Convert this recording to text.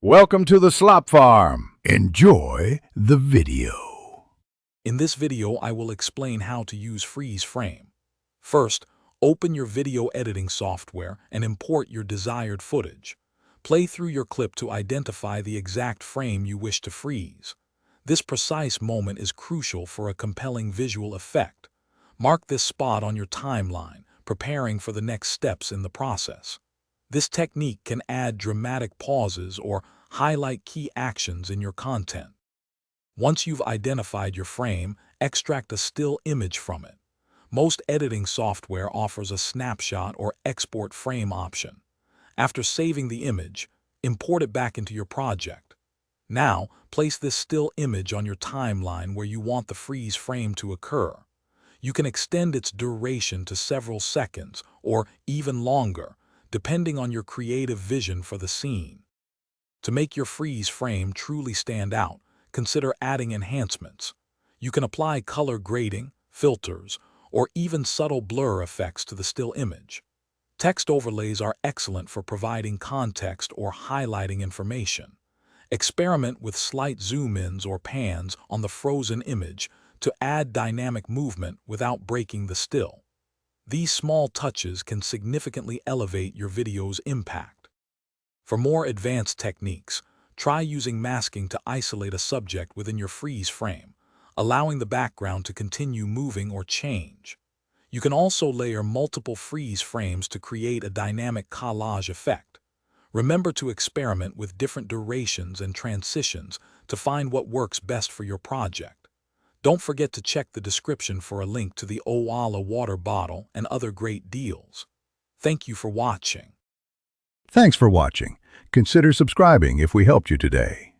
Welcome to the Slop Farm. Enjoy the video. In this video, I will explain how to use freeze frame. First, open your video editing software and import your desired footage. Play through your clip to identify the exact frame you wish to freeze. This precise moment is crucial for a compelling visual effect. Mark this spot on your timeline, preparing for the next steps in the process. This technique can add dramatic pauses or highlight key actions in your content. Once you've identified your frame, extract a still image from it. Most editing software offers a snapshot or export frame option. After saving the image, import it back into your project. Now, place this still image on your timeline where you want the freeze frame to occur. You can extend its duration to several seconds or even longer, depending on your creative vision for the scene. To make your freeze frame truly stand out, consider adding enhancements. You can apply color grading, filters, or even subtle blur effects to the still image. Text overlays are excellent for providing context or highlighting information. Experiment with slight zoom-ins or pans on the frozen image to add dynamic movement without breaking the still. These small touches can significantly elevate your video's impact. For more advanced techniques, try using masking to isolate a subject within your freeze frame, allowing the background to continue moving or change. You can also layer multiple freeze frames to create a dynamic collage effect. Remember to experiment with different durations and transitions to find what works best for your project. Don't forget to check the description for a link to the Owala water bottle and other great deals. Thank you for watching. Thanks for watching. Consider subscribing if we helped you today.